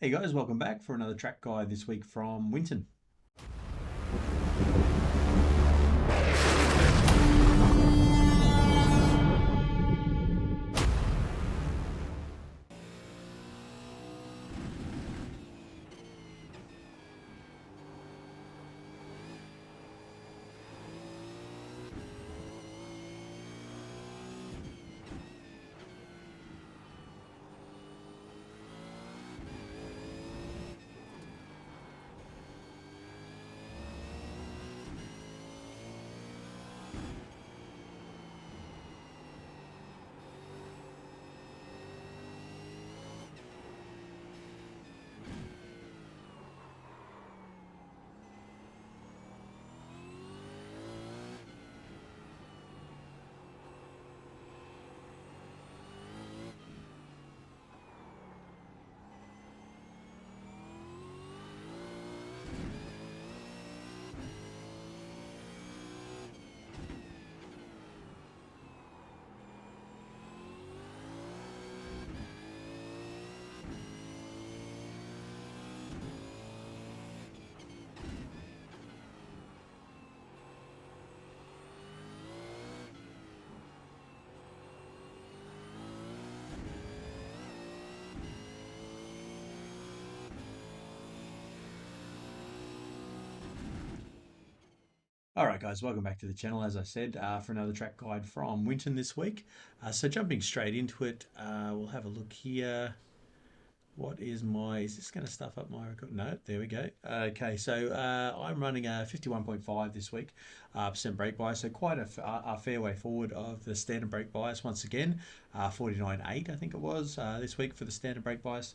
Hey guys, welcome back for another track guide this week from Winton. All right, guys, welcome back to the channel. As I said, for another track guide from Winton this week. So jumping straight into it, we'll have a look here. Is this going to stuff up my record? No, there we go. Okay, so I'm running a 51.5 this week, percent brake bias, so quite a fair way forward of the standard brake bias once again. 49.8 I think it was this week for the standard brake bias.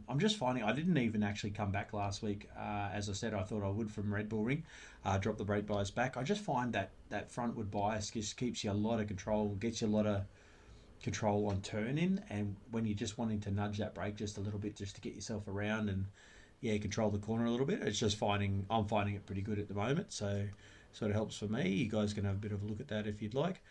I'm just finding I didn't even actually come back last week. As I said, I thought I would from Red Bull Ring, drop the brake bias back. I just find that frontward bias just keeps you a lot of control, gets you a lot of control on turning, and when you're just wanting to nudge that brake just a little bit just to get yourself around and control the corner a little bit. It's just I'm finding it pretty good at the moment, so sort of helps for me. You guys can have a bit of a look at that if you'd like.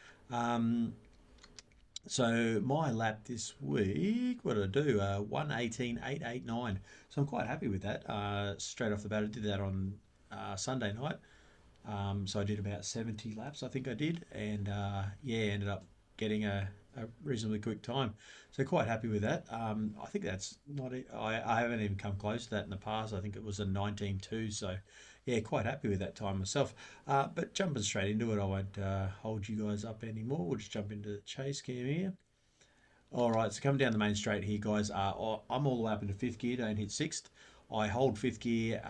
So my lap this week, what did I do? 1:18.889. So I'm quite happy with that. Straight off the bat, I did that on Sunday night. So I did about 70 laps, I think I did, and ended up getting a reasonably quick time. So quite happy with that. I think that's not it. I haven't even come close to that in the past. I think it was a 19.2. So quite happy with that time myself. But jumping straight into it, I won't hold you guys up anymore. We'll just jump into the chase cam here. All right, so coming down the main straight here, guys. I'm all the way up into fifth gear. Don't hit sixth. I hold fifth gear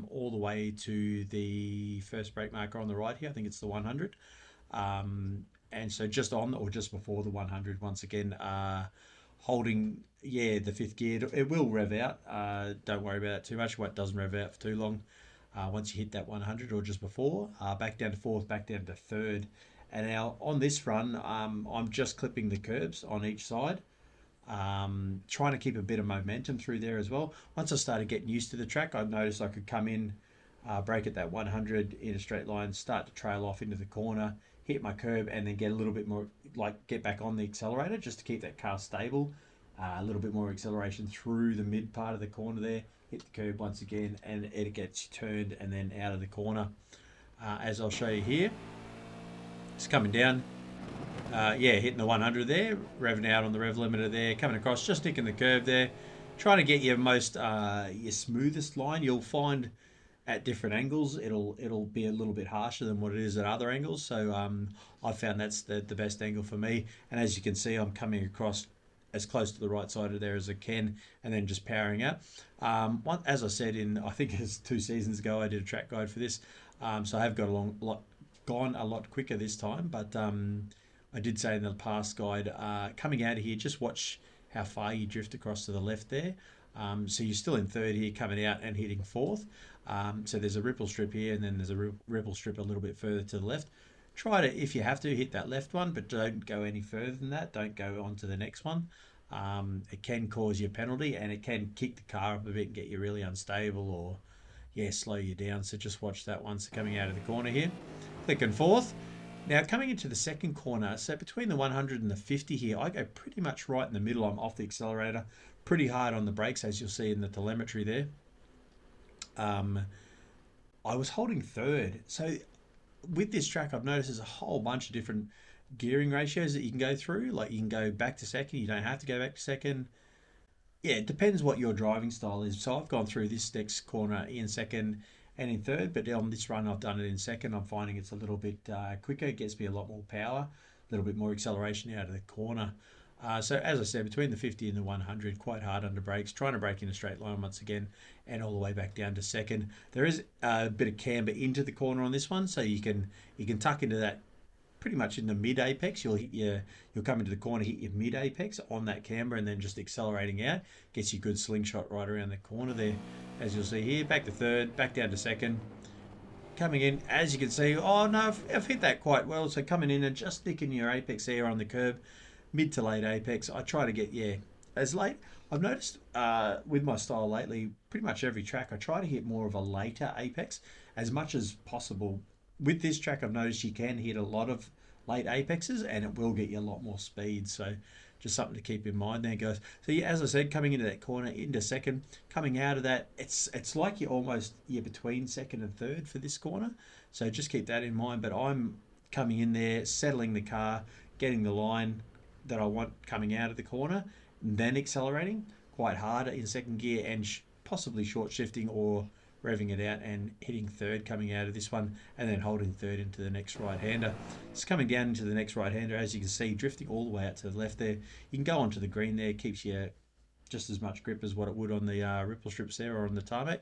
all the way to the first brake marker on the right here. I think it's the 100. And so just on or just before the 100, once again, holding the fifth gear. It will rev out. Don't worry about it too much. It doesn't rev out for too long. Once you hit that 100 or just before, back down to fourth, back down to third. And now on this run, I'm just clipping the curbs on each side, trying to keep a bit of momentum through there as well. Once I started getting used to the track, I noticed I could come in, brake at that 100 in a straight line, start to trail off into the corner, hit my curb, and then get a little bit more, like get back on the accelerator just to keep that car stable. A little bit more acceleration through the mid part of the corner there, hit the curb once again, and it gets turned and then out of the corner. As I'll show you here, it's coming down. Hitting the 100 there, revving out on the rev limiter there, coming across, just nicking the curve there, trying to get your your smoothest line. You'll find at different angles it'll be a little bit harsher than what it is at other angles. So I found that's the best angle for me. And as you can see, I'm coming across as close to the right side of there as I can, and then just powering out. As I said I think it's 2 seasons ago, I did a track guide for this, so I have gone a lot quicker this time. But I did say in the past guide, coming out of here, just watch how far you drift across to the left there. So you're still in third here, coming out and hitting fourth. So there's a ripple strip here, and then there's a ripple strip a little bit further to the left. Try to, if you have to, hit that left one, but don't go any further than that. Don't go on to the next one. It can cause you a penalty, and it can kick the car up a bit and get you really unstable, or slow you down. So just watch that once coming out of the corner here. Clicking fourth. Now coming into the second corner, so between the 100 and the 50 here, I go pretty much right in the middle. I'm off the accelerator, pretty hard on the brakes, as you'll see in the telemetry there. Um, I was holding third. So with this track, I've noticed there's a whole bunch of different gearing ratios that you can go through. Like you can go back to second, you don't have to go back to second. Yeah, it depends what your driving style is. So I've gone through this next corner in second and in third, but on this run I've done it in second. I'm finding it's a little bit quicker. It gets me a lot more power, a little bit more acceleration out of the corner. So as I said, between the 50 and the 100, quite hard under brakes. Trying to brake in a straight line once again, and all the way back down to second. There is a bit of camber into the corner on this one, so you can tuck into that pretty much in the mid apex. You'll come into the corner, hit your mid apex on that camber, and then just accelerating out gets you good slingshot right around the corner there, as you'll see here. Back to third, back down to second. Coming in, as you can see, oh no, I've hit that quite well. So coming in and just nicking your apex there on the curb, mid to late apex. I try to get, as late. I've noticed with my style lately, pretty much every track, I try to hit more of a later apex as much as possible. With this track, I've noticed you can hit a lot of late apexes and it will get you a lot more speed. So just something to keep in mind there, guys. So yeah, as I said, coming into that corner, into second, coming out of that, it's like you're between second and third for this corner. So just keep that in mind. But I'm coming in there, settling the car, getting the line that I want coming out of the corner, and then accelerating quite hard in second gear and possibly short shifting or revving it out and hitting third coming out of this one, and then holding third into the next right-hander. It's coming down into the next right-hander, as you can see, drifting all the way out to the left there. You can go onto the green there, keeps you just as much grip as what it would on the ripple strips there or on the tarmac.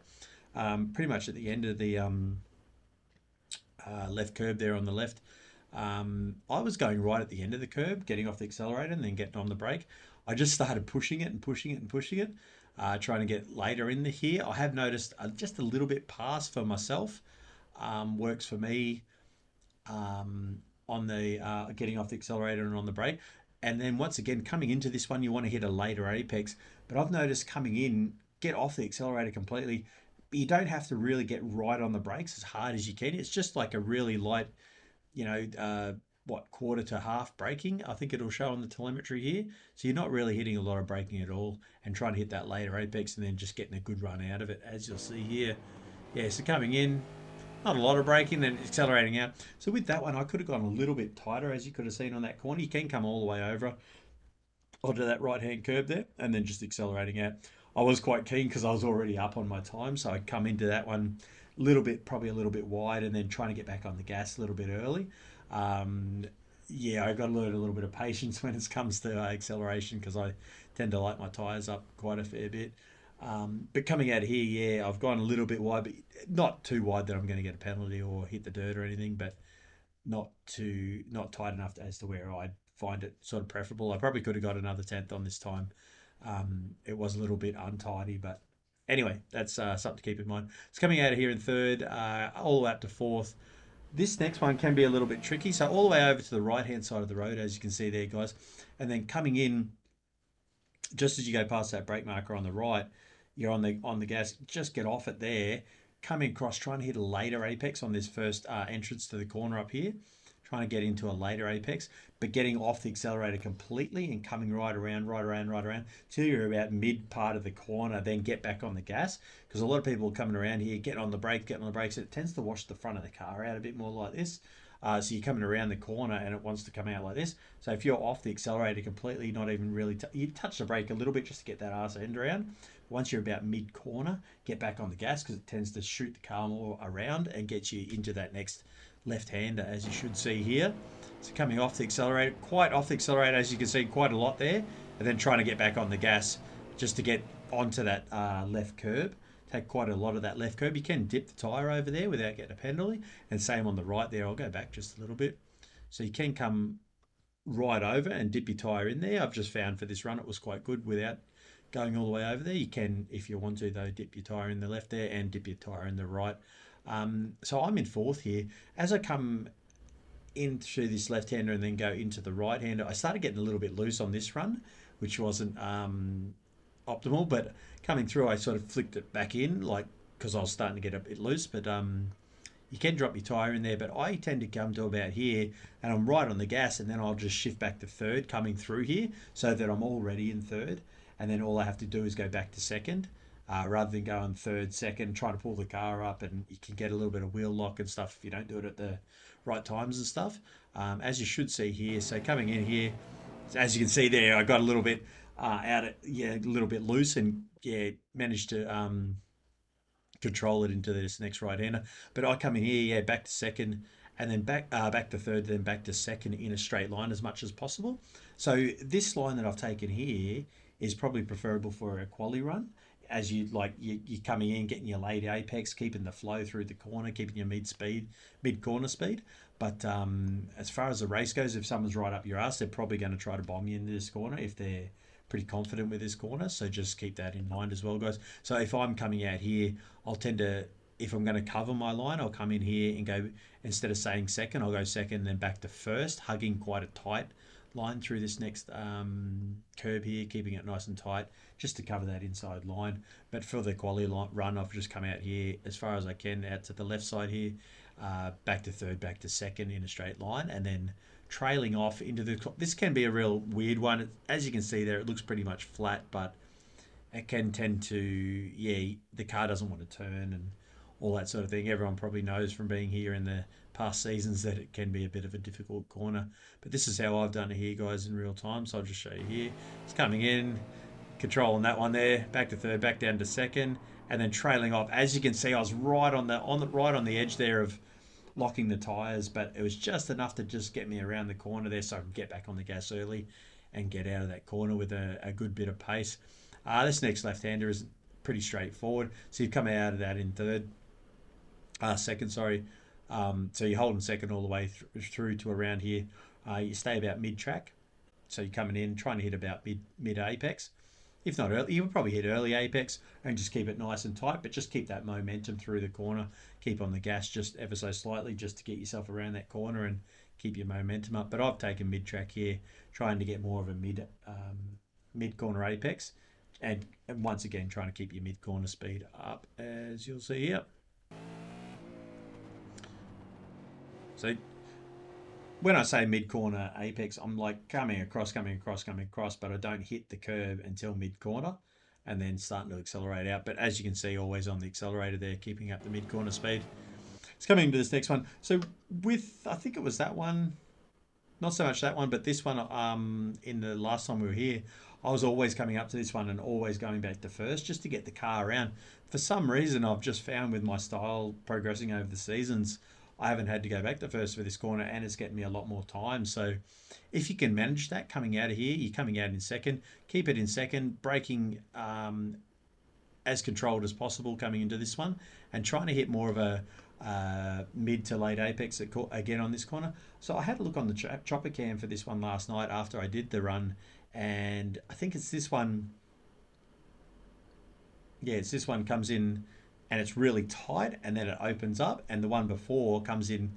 Pretty much at the end of the left curb there on the left. I was going right at the end of the curb, getting off the accelerator and then getting on the brake. I just started pushing it and pushing it and pushing it, trying to get later in the here. I have noticed just a little bit pass for myself works for me on the getting off the accelerator and on the brake. And then once again, coming into this one, you want to hit a later apex. But I've noticed coming in, get off the accelerator completely. You don't have to really get right on the brakes as hard as you can. It's just like a really light, you know, quarter to half braking. I think it'll show on the telemetry here. So you're not really hitting a lot of braking at all and trying to hit that later apex and then just getting a good run out of it, as you'll see here. Yeah, so coming in, not a lot of braking, then accelerating out. So with that one, I could have gone a little bit tighter, as you could have seen on that corner. You can come all the way over onto that right-hand curb there and then just accelerating out. I was quite keen because I was already up on my time, so I'd come into that one probably a little bit wide, and then trying to get back on the gas a little bit early. Yeah, I got to learn a little bit of patience when it comes to acceleration because I tend to light my tyres up quite a fair bit. But coming out of here, yeah, I've gone a little bit wide, but not too wide that I'm going to get a penalty or hit the dirt or anything, but not tight enough as to where I'd find it sort of preferable. I probably could have got another tenth on this time. It was a little bit untidy, but anyway, that's something to keep in mind. It's coming out of here in third, all the way up to fourth. This next one can be a little bit tricky. So all the way over to the right-hand side of the road, as you can see there, guys, and then coming in just as you go past that brake marker on the right, you're on the gas. Just get off it there, coming across, trying to hit a later apex on this first entrance to the corner up here. Trying to get into a later apex, but getting off the accelerator completely and coming right around till you're about mid part of the corner, then get back on the gas. Because a lot of people coming around here, getting on the brakes, it tends to wash the front of the car out a bit more like this. So you're coming around the corner and it wants to come out like this. So if you're off the accelerator completely, not even really, you touch the brake a little bit just to get that arse end around. Once you're about mid corner, get back on the gas because it tends to shoot the car more around and get you into that next left-hander, as you should see here. So coming off the accelerator, quite off the accelerator, as you can see, quite a lot there, and then trying to get back on the gas just to get onto that left curb. Take quite a lot of that left curb. You can dip the tyre over there without getting a penalty, and same on the right there. I'll go back just a little bit. So you can come right over and dip your tyre in there. I've just found for this run it was quite good without going all the way over there. You can, if you want to though, dip your tyre in the left there and dip your tyre in the right. So I'm in fourth here. As I come into this left-hander and then go into the right-hander, I started getting a little bit loose on this run, which wasn't optimal, but coming through I sort of flicked it back in, like, because I was starting to get a bit loose. But you can drop your tyre in there, but I tend to come to about here and I'm right on the gas, and then I'll just shift back to third coming through here so that I'm already in third. and then all I have to do is go back to second. Rather than going third, second, trying to pull the car up, and you can get a little bit of wheel lock and stuff if you don't do it at the right times and stuff. As you should see here, so coming in here, as you can see there, I got a little bit a little bit loose, and yeah, managed to control it into this next right hander. But I come in here, yeah, back to second, and then back to third, then back to second in a straight line as much as possible. So this line that I've taken here is probably preferable for a quali run. As you're coming in, getting your late apex, keeping the flow through the corner, keeping your mid corner speed. But as far as the race goes, if someone's right up your ass, they're probably going to try to bomb you into this corner if they're pretty confident with this corner. So just keep that in mind as well, guys. So if I'm coming out here, I'll tend to, if I'm going to cover my line, I'll come in here and go, instead of saying second, I'll go second, then back to first, hugging quite a tight line through this next curb here, keeping it nice and tight just to cover that inside line. But for the quality run, I've just come out here as far as I can out to the left side here, back to third, back to second in a straight line, and then trailing off into this can be a real weird one. As you can see there, it looks pretty much flat, but it can tend to, yeah, the car doesn't want to turn and all that sort of thing. Everyone probably knows from being here in the past seasons that it can be a bit of a difficult corner. But this is how I've done it here, guys, in real time. So I'll just show you here. It's coming in, controlling that one there, back to third, back down to second, and then trailing off. As you can see, I was right on the edge there of locking the tyres, but it was just enough to just get me around the corner there so I can get back on the gas early and get out of that corner with a good bit of pace. This next left-hander is pretty straightforward. So you come out of that in second, sorry. So you're holding second all the way through to around here. You stay about mid-track. So you're coming in, trying to hit about mid-apex. If not early, you would probably hit early apex and just keep it nice and tight, but just keep that momentum through the corner. Keep on the gas just ever so slightly just to get yourself around that corner and keep your momentum up. But I've taken mid-track here, trying to get more of a mid-corner apex. And once again, trying to keep your mid-corner speed up, as you'll see here. So when I say mid-corner apex, I'm like coming across, but I don't hit the curb until mid-corner and then starting to accelerate out. But as you can see, always on the accelerator there, keeping up the mid-corner speed. It's coming into this next one. So with, I think it was that one, not so much that one, but this one, in the last time we were here, I was always coming up to this one and always going back to first just to get the car around. For some reason, I've just found with my style progressing over the seasons, I haven't had to go back to first for this corner, and it's getting me a lot more time. So if you can manage that coming out of here, you're coming out in second, keep it in second, braking as controlled as possible coming into this one, and trying to hit more of a mid to late apex again on this corner. So I had a look on the chopper cam for this one last night after I did the run, and I think it's this one. Yeah, it's this one comes in and it's really tight, and then it opens up, and the one before comes in,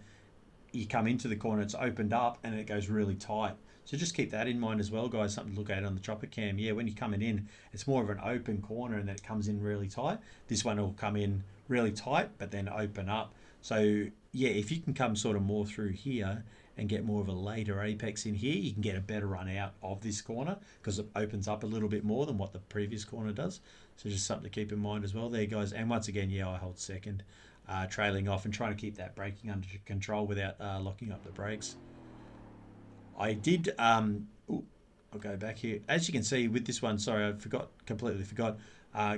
you come into the corner, it's opened up and it goes really tight. So just keep that in mind as well, guys. Something to look at on the chopper cam. Yeah, when you're coming in, it's more of an open corner and then it comes in really tight. This one will come in really tight, but then open up. So yeah, if you can come sort of more through here and get more of a later apex in here, you can get a better run out of this corner because it opens up a little bit more than what the previous corner does. So just something to keep in mind as well there, guys. And once again, yeah, I hold second, trailing off and trying to keep that braking under control without locking up the brakes. I did, I'll go back here. As you can see with this one, sorry, completely forgot.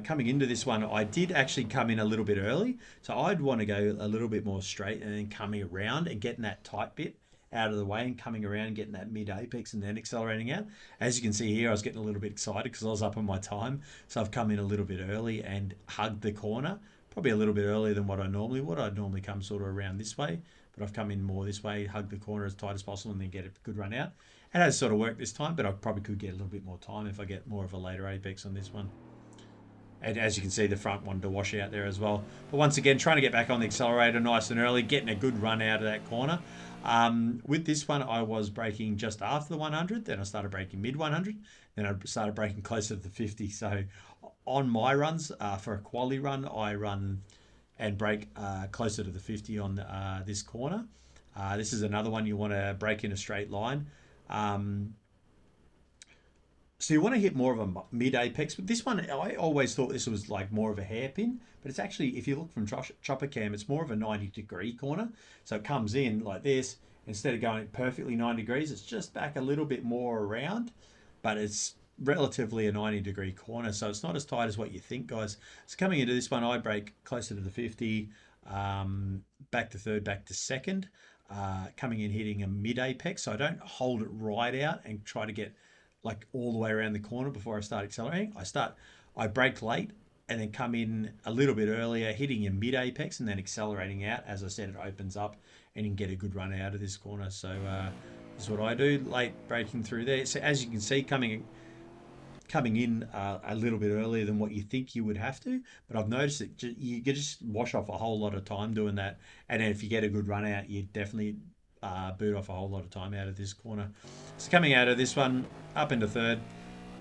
Coming into this one, I did actually come in a little bit early. So I'd want to go a little bit more straight and then coming around and getting that tight bit out of the way and coming around and getting that mid apex and then accelerating out. As you can see here, I was getting a little bit excited because I was up on my time. So I've come in a little bit early and hugged the corner, probably a little bit earlier than what I normally would. I'd normally come sort of around this way, but I've come in more this way, hug the corner as tight as possible and then get a good run out. It has sort of worked this time, but I probably could get a little bit more time if I get more of a later apex on this one. And as you can see, the front wanted to wash out there as well. But once again, trying to get back on the accelerator nice and early, getting a good run out of that corner. With this one, I was braking just after the 100. Then I started braking mid 100. Then I started braking closer to the 50. So on my runs, for a quali run, I run and brake closer to the 50 on this corner. This is another one you want to brake in a straight line. So you want to hit more of a mid apex, but this one I always thought this was like more of a hairpin, but it's actually, if you look from chopper cam, it's more of a 90-degree corner. So it comes in like this. Instead of going perfectly 90 degrees, it's just back a little bit more around, but it's relatively a 90-degree corner, so it's not as tight as what you think, guys. So coming into this one, I break closer to the 50, back to third, back to second, coming in hitting a mid apex. So I don't hold it right out and try to get like all the way around the corner before I start accelerating. I brake late and then come in a little bit earlier, hitting your mid apex and then accelerating out. As I said, it opens up and you can get a good run out of this corner. So this is what I do, late braking through there. So as you can see, coming in a little bit earlier than what you think you would have to, but I've noticed that you just wash off a whole lot of time doing that. And then if you get a good run out, you definitely boot off a whole lot of time out of this corner. So coming out of this one, up into third,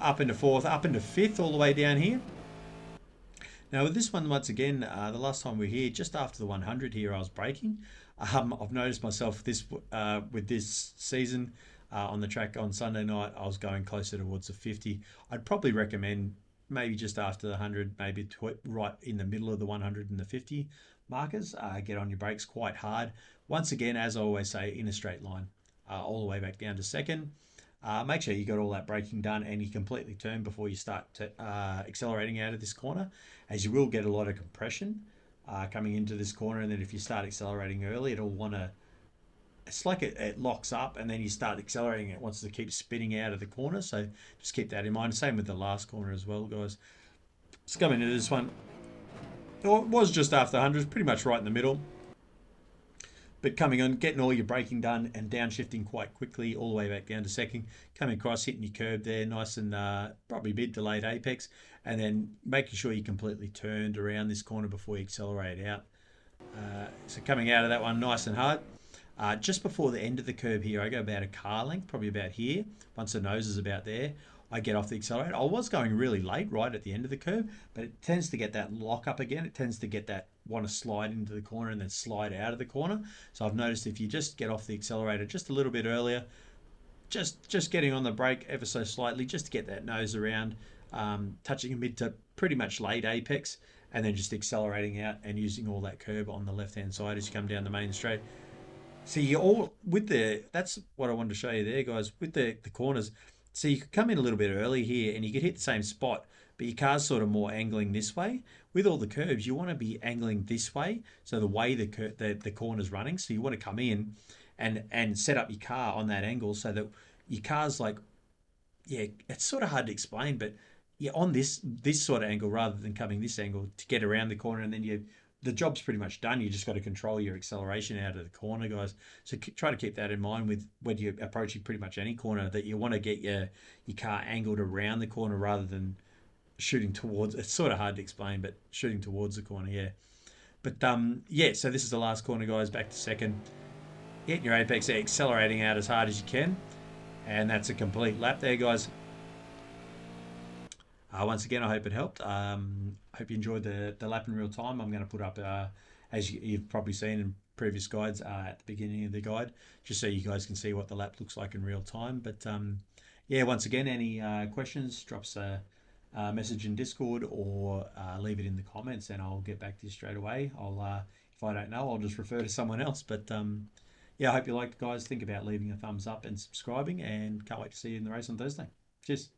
up into fourth, up into fifth, all the way down here. Now with this one, once again, the last time we were here, just after the 100 here, I was braking. I've noticed myself this with this season on the track on Sunday night, I was going closer towards the 50. I'd probably recommend maybe just after the 100, maybe right in the middle of the 100 and the 50 markers. Get on your brakes quite hard. Once again, as I always say, in a straight line, all the way back down to second. Make sure you got all that braking done and you completely turn before you start accelerating out of this corner, as you will get a lot of compression coming into this corner. And then if you start accelerating early, it'll want to, it's like it locks up and then you start accelerating, it wants to keep spinning out of the corner. So just keep that in mind. Same with the last corner as well, guys. Let's come into this one. It was just after 100, pretty much right in the middle. But coming on, getting all your braking done and downshifting quite quickly all the way back down to second, coming across, hitting your curb there, nice and probably mid to late apex, and then making sure you completely turned around this corner before you accelerate out. So coming out of that one nice and hard. Just before the end of the curb here, I go about a car length, probably about here. Once the nose is about there, I get off the accelerator. I was going really late, right at the end of the curb, but it tends to get that lock up again. It tends to get that want to slide into the corner and then slide out of the corner. So I've noticed if you just get off the accelerator just a little bit earlier, just getting on the brake ever so slightly, just to get that nose around, touching a mid to pretty much late apex, and then just accelerating out and using all that curb on the left hand side as you come down the main straight. See, you all with the, that's what I wanted to show you there, guys, with the corners. So you could come in a little bit early here and you could hit the same spot, but your car's sort of more angling this way. With all the curves, you want to be angling this way. So the way the corner's running. So you want to come in and set up your car on that angle so that your car's like, yeah, it's sort of hard to explain, but yeah, on this sort of angle rather than coming this angle to get around the corner, and then the job's pretty much done. You just got to control your acceleration out of the corner, guys. So try to keep that in mind with when you're approaching pretty much any corner, that you want to get your car angled around the corner rather than shooting towards. It's sort of hard to explain, but shooting towards the corner, yeah. But yeah. So this is the last corner, guys. Back to second. Getting your apex there, accelerating out as hard as you can, and that's a complete lap there, guys. Once again, I hope it helped. Hope you enjoyed the lap in real time. I'm going to put up, as you've probably seen in previous guides, at the beginning of the guide, just so you guys can see what the lap looks like in real time. But yeah, once again, any questions, drop us a message in Discord or leave it in the comments, and I'll get back to you straight away. If I don't know, I'll just refer to someone else. But yeah, I hope you liked, guys. Think about leaving a thumbs up and subscribing, and can't wait to see you in the race on Thursday. Cheers.